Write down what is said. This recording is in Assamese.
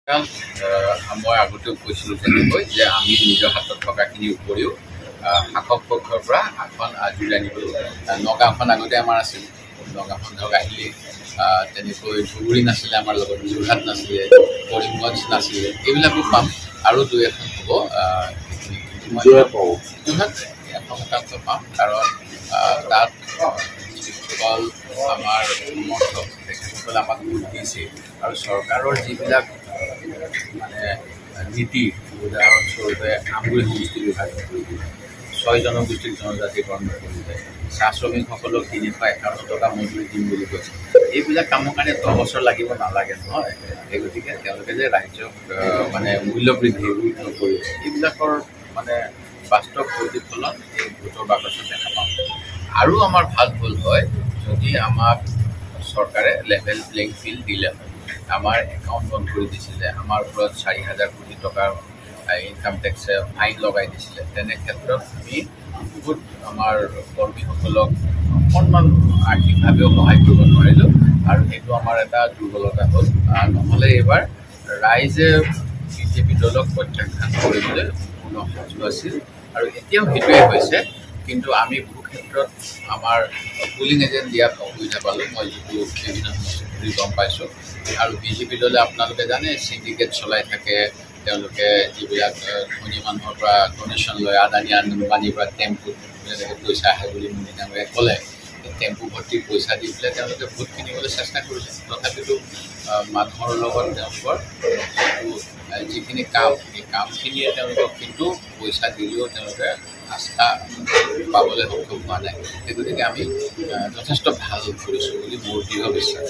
মই আগতেও কৈছিলোঁ যেনেকৈ যে আমি নিজৰ হাতত থকাখিনিৰ উপৰিও শাসক পক্ষৰ পৰা আসন আজৰি আনিবলৈ নগাঁওখন আগতে আমাৰ আছিল। নগাঁওখন ধৰক আহিলেই তেনেকৈ ধুবুৰী নাছিলে, আমাৰ লগত যোৰহাট নাছিলে, কৰিমগঞ্জ নাছিলে, এইবিলাকো পাম আৰু দুই এখন হ'ব। যোৰহাট 100% পাম, কাৰণ তাত যিসকল আমাৰ সমৰ্থক তেখেতসকলে আমাক ভোট দিছে আৰু চৰকাৰৰ যিবিলাক মানে নীতি, উদাহৰণস্বৰূপে আমগুৰি সমষ্টি বিভাজন কৰি দিলে, 6 জনগোষ্ঠীক জনজাতিকৰণ কৰিলে, চাহ শ্ৰমিকসকলক 351 টকা মজুৰি দিম বুলি কৈছে। এইবিলাক কামৰ কাৰণে 10 বছৰ লাগিব নালাগে নহয়। সেই গতিকে তেওঁলোকে যে ৰাজ্যক মানে মূল্য বৃদ্ধি নকৰিব, এইবিলাকৰ মানে বাস্তৱ প্ৰতিফলন এই ভোটৰ বাকচত দেখা পাম। আৰু আমাৰ ভাল হ'ল হয় যদি আমাক চৰকাৰে লেভেল প্লেইং ফিল্ড দিলে হয়। আমাৰ একাউণ্ট বন্ধ কৰি দিছিলে, আমাৰ ওপৰত 4,000 কোটি টকাৰ ইনকাম টেক্সে ফাইন লগাই দিছিলে। তেনে ক্ষেত্ৰত আমি বহুত আমাৰ কৰ্মীসকলক অকণমান আৰ্থিকভাৱেও সহায় কৰিব নোৱাৰিলোঁ, আৰু সেইটো আমাৰ এটা দুৰ্বলতা হ'ল। নহ'লে এইবাৰ ৰাইজে বিজেপি দলক প্ৰত্যাখ্যান কৰিবলৈ সম্পূৰ্ণ সাজু আছিল, আৰু এতিয়াও সেইটোৱে হৈছে। কিন্তু আমি বহু ক্ষেত্ৰত আমাৰ পুলিং এজেণ্ট দিয়াত অসুবিধা পালোঁ, মই যিটো বিভিন্ন সমষ্টি গম পাইছোঁ। আৰু বিজেপি দলে আপোনালোকে জানে চিণ্ডিকেট চলাই থাকে। তেওঁলোকে যিবিলাক ধনী মানুহৰ পৰা ডনেশ্যন লয়, আদানী আম্বানীৰ পৰা টেম্পুত যেনেকৈ পইচা আহে বুলি মোদী ডাঙৰীয়াই ক'লে, টেম্পু ভৰ্তি পইচা দি পেলাই তেওঁলোকে ভোট কিনিবলৈ চেষ্টা কৰিলে। তথাপিতো মানুহৰ লগত তেওঁলোকৰ যিখিনি কাম, সেই কামখিনিয়ে তেওঁলোকক কিন্তু পইচা দিলেও তেওঁলোকে আস্থা পাবলৈ সক্ষম হোৱা নাই। সেই গতিকে আমি যথেষ্ট ভাল কৰিছোঁ বুলি মোৰ দৃঢ় বিশ্বাস।